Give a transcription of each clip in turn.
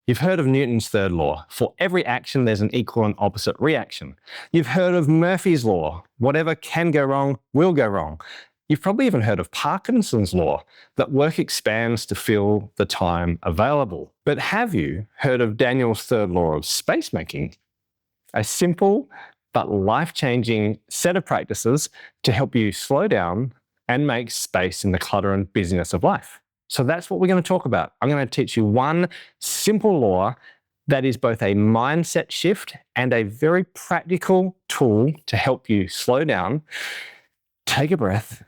You've heard of Newton's third law. For every action, there's an equal and opposite reaction. You've heard of Murphy's law. Whatever can go wrong will go wrong. You've probably even heard of Parkinson's law, that work expands to fill the time available. But have you heard of Daniel's third law of spacemaking? A simple but life-changing set of practices to help you slow down and make space in the clutter and busyness of life. So that's what we're going to talk about. I'm going to teach you one simple law that is both a mindset shift and a very practical tool to help you slow down, take a breath,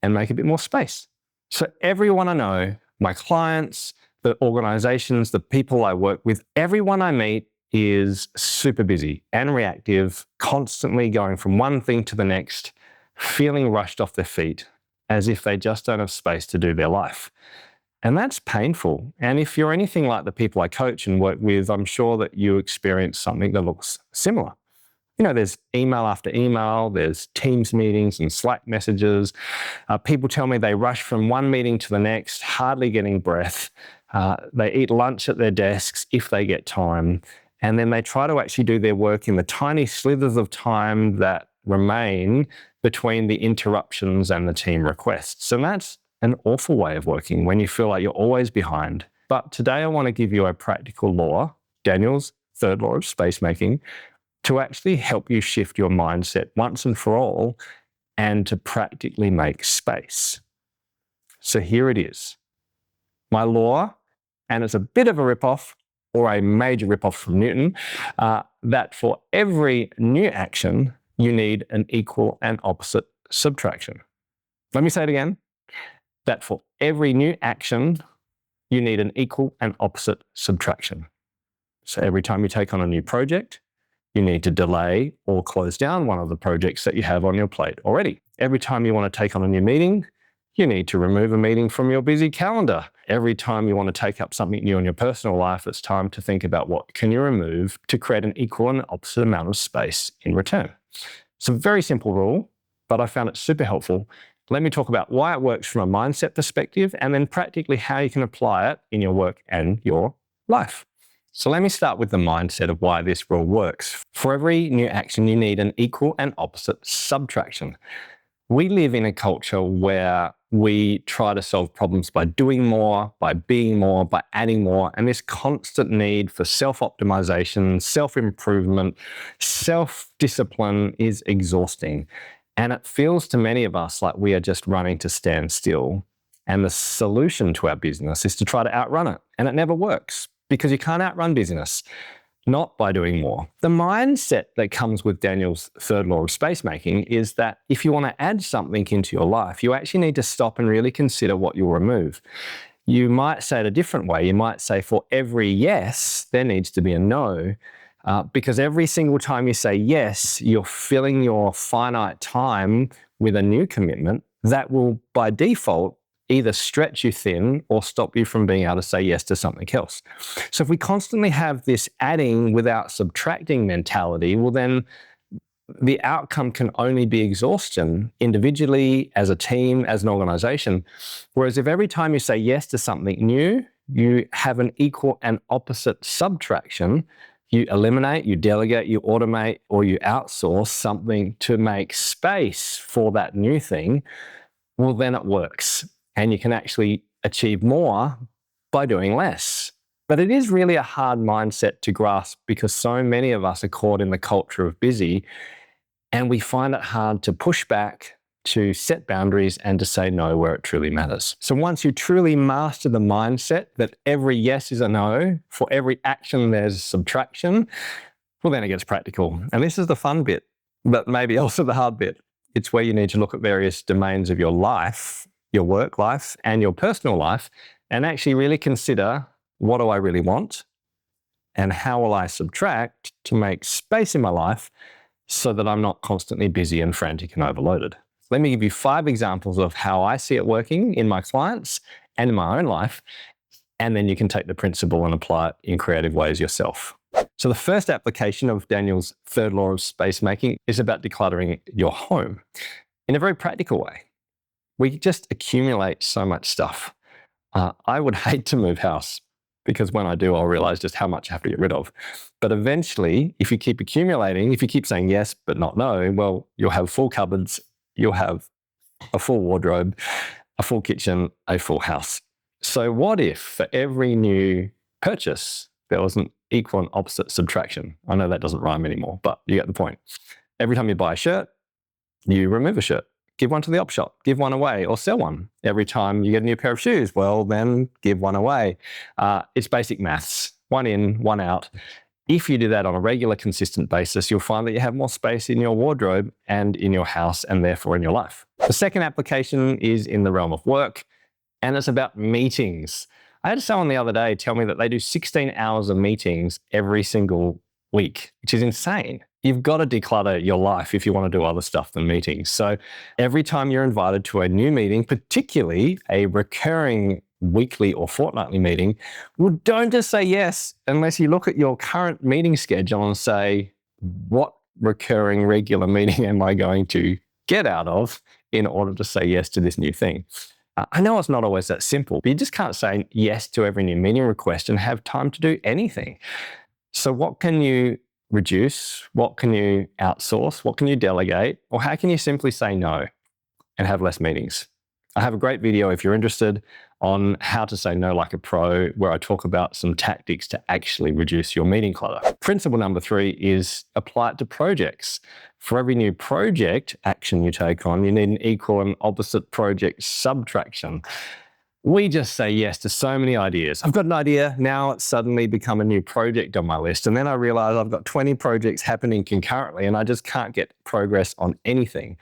and make a bit more space. So everyone I know, my clients, the organizations, the people I work with, everyone I meet is super busy and reactive, constantly going from one thing to the next, feeling rushed off their feet, as if they just don't have space to do their life. And that's painful. And if you're anything like the people I coach and work with, I'm sure that you experience something that looks similar. You know, there's email after email, there's Teams meetings and Slack messages. People tell me they rush from one meeting to the next, hardly getting breath. They eat lunch at their desks if they get time. And then they try to actually do their work in the tiny slithers of time that remain between the interruptions and the team requests. And that's an awful way of working when you feel like you're always behind. But today I want to give you a practical law, Daniel's third law of spacemaking, to actually help you shift your mindset once and for all and to practically make space. So here it is. My law, and it's a bit of a ripoff or a major ripoff from Newton, that for every new action, you need an equal and opposite subtraction. Let me say it again. That for every new action, you need an equal and opposite subtraction. So every time you take on a new project, you need to delay or close down one of the projects that you have on your plate already. Every time you want to take on a new meeting, you need to remove a meeting from your busy calendar. Every time you want to take up something new in your personal life, it's time to think about what can you remove to create an equal and opposite amount of space in return. It's a very simple rule, but I found it super helpful. Let me talk about why it works from a mindset perspective and then practically how you can apply it in your work and your life. So let me start with the mindset of why this rule works. For every new action, you need an equal and opposite subtraction. We live in a culture where we try to solve problems by doing more, by being more, by adding more, and this constant need for self-optimization, self-improvement, self-discipline is exhausting. And it feels to many of us like we are just running to stand still. And the solution to our business is to try to outrun it. And it never works because you can't outrun business, not by doing more. The mindset that comes with Daniel's third law of spacemaking is that if you want to add something into your life, you actually need to stop and really consider what you'll remove. You might say it a different way. You might say for every yes, there needs to be a no. Because every single time you say yes, you're filling your finite time with a new commitment that will, by default, either stretch you thin or stop you from being able to say yes to something else. So if we constantly have this adding without subtracting mentality, well then the outcome can only be exhaustion individually, as a team, as an organization. Whereas if every time you say yes to something new, you have an equal and opposite subtraction, you eliminate, you delegate, you automate, or you outsource something to make space for that new thing, well, then it works. And you can actually achieve more by doing less. But it is really a hard mindset to grasp because so many of us are caught in the culture of busy, and we find it hard to push back, to set boundaries, and to say no where it truly matters. So once you truly master the mindset that every yes is a no, for every action there's subtraction, well, then it gets practical. And this is the fun bit, but maybe also the hard bit. It's where you need to look at various domains of your life, your work life and your personal life, and actually really consider, what do I really want? And how will I subtract to make space in my life so that I'm not constantly busy and frantic and overloaded? Let me give you 5 examples of how I see it working in my clients and in my own life, and then you can take the principle and apply it in creative ways yourself. So the first application of Daniel's third law of spacemaking is about decluttering your home in a very practical way. We just accumulate so much stuff. I would hate to move house. because when I do, I'll realize just how much I have to get rid of. But eventually, if you keep accumulating, if you keep saying yes, but not no, well, you'll have full cupboards, you'll have a full wardrobe, a full kitchen, a full house. So what if for every new purchase, there was an equal and opposite subtraction? I know that doesn't rhyme anymore, but you get the point. Every time you buy a shirt, you remove a shirt. Give one to the op shop, give one away, or sell one. Every time you get a new pair of shoes, well, then give one away. It's basic maths. One in, one out. If you do that on a regular, consistent basis, you'll find that you have more space in your wardrobe and in your house and therefore in your life. The second application is in the realm of work, and it's about meetings. I had someone the other day tell me that they do 16 hours of meetings every single week, which is insane. You've got to declutter your life if you want to do other stuff than meetings. So every time you're invited to a new meeting, particularly a recurring weekly or fortnightly meeting, well, don't just say yes unless you look at your current meeting schedule and say, what recurring regular meeting am I going to get out of in order to say yes to this new thing? I know it's not always that simple, but you just can't say yes to every new meeting request and have time to do anything. So what can you reduce? What can you outsource? What can you delegate? Or how can you simply say no and have less meetings? I have a great video, if you're interested, on how to say no like a pro, where I talk about some tactics to actually reduce your meeting clutter. Principle number 3 is apply it to projects. For every new project action you take on, you need an equal and opposite project subtraction. We just say yes to so many ideas. I've got an idea, now it's suddenly become a new project on my list. And then I realize I've got 20 projects happening concurrently and I just can't get progress on anything.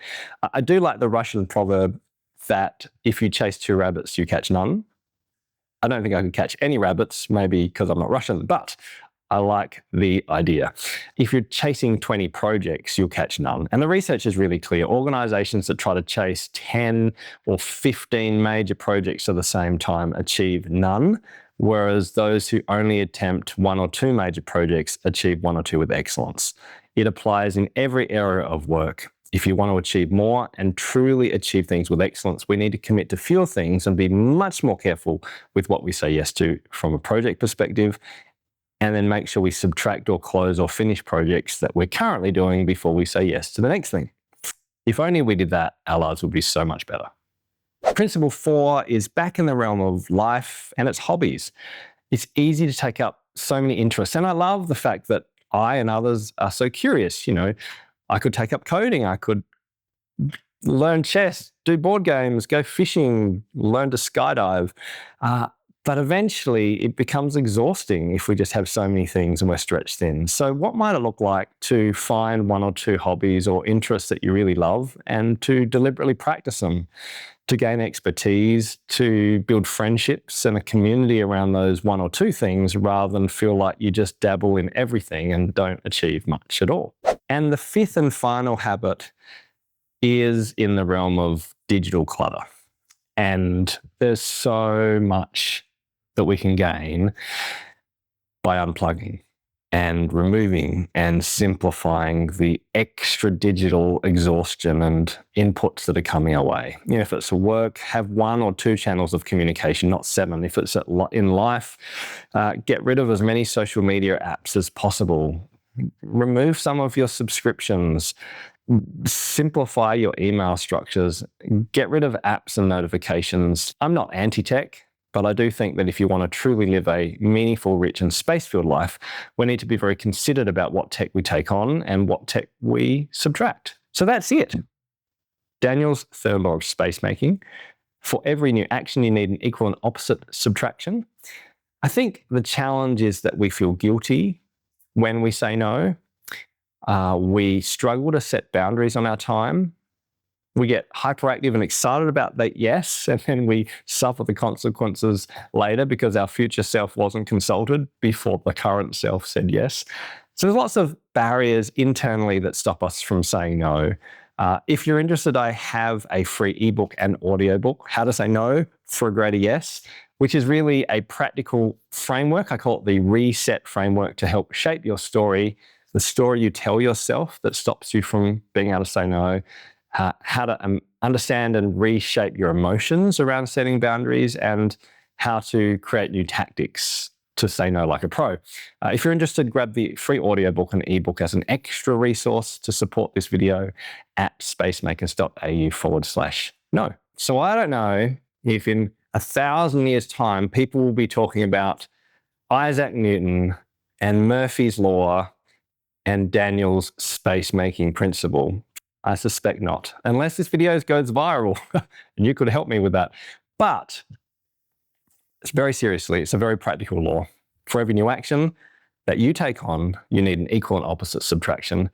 I do like the Russian proverb that if you chase 2 rabbits, you catch none. I don't think I could catch any rabbits, maybe because I'm not Russian, but I like the idea. If you're chasing 20 projects, you'll catch none. And the research is really clear. Organizations that try to chase 10 or 15 major projects at the same time achieve none, whereas those who only attempt 1 or 2 major projects achieve 1 or 2 with excellence. It applies in every area of work. If you want to achieve more and truly achieve things with excellence, we need to commit to fewer things and be much more careful with what we say yes to from a project perspective, and then make sure we subtract or close or finish projects that we're currently doing before we say yes to the next thing. If only we did that, our lives would be so much better. Principle 4 is back in the realm of life, and it's hobbies. It's easy to take up so many interests, and I love the fact that I and others are so curious. You know, I could take up coding, I could learn chess, do board games, go fishing, learn to skydive. But eventually it becomes exhausting if we just have so many things and we're stretched thin. So what might it look like to find 1 or 2 hobbies or interests that you really love and to deliberately practice them, to gain expertise, to build friendships and a community around those 1 or 2 things, rather than feel like you just dabble in everything and don't achieve much at all. And the 5th and final habit is in the realm of digital clutter. And there's so much that we can gain by unplugging and removing and simplifying the extra digital exhaustion and inputs that are coming our way. You know, if it's work, have 1 or 2 channels of communication, not 7. If it's in life, get rid of as many social media apps as possible. Remove some of your subscriptions. Simplify your email structures. Get rid of apps and notifications. I'm not anti-tech, but I do think that if you want to truly live a meaningful, rich and space-filled life, we need to be very considered about what tech we take on and what tech we subtract. So that's it. Daniel's 3rd law of spacemaking. For every new action, you need an equal and opposite subtraction. I think the challenge is that we feel guilty when we say no. We struggle to set boundaries on our time. We get hyperactive and excited about that yes, and then we suffer the consequences later because our future self wasn't consulted before the current self said yes. So there's lots of barriers internally that stop us from saying no. If you're interested, I have a free ebook and audiobook, How to Say No for a Greater Yes, which is really a practical framework. I call it the Reset Framework to help shape your story, the story you tell yourself that stops you from being able to say no, how to understand and reshape your emotions around setting boundaries, and how to create new tactics to say no like a pro. If you're interested, grab the free audiobook and ebook as an extra resource to support this video at spacemakers.au/no. So I don't know if in 1,000 years' time, people will be talking about Isaac Newton and Murphy's Law and Daniel's spacemaking principle. I suspect not, unless this video goes viral, and you could help me with that. But very seriously, it's a very practical law. For every new action that you take on, you need an equal and opposite subtraction.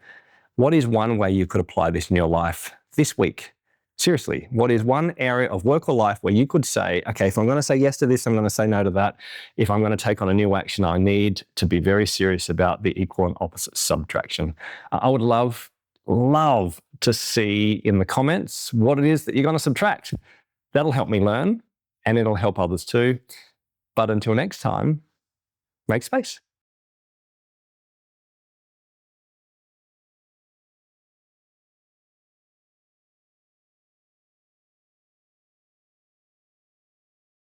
What is one way you could apply this in your life this week? Seriously, what is one area of work or life where you could say, okay, if I'm going to say yes to this, I'm going to say no to that. If I'm going to take on a new action, I need to be very serious about the equal and opposite subtraction. I would love to see in the comments what it is that you're going to subtract. That'll help me learn, and it'll help others too. But until next time, make space.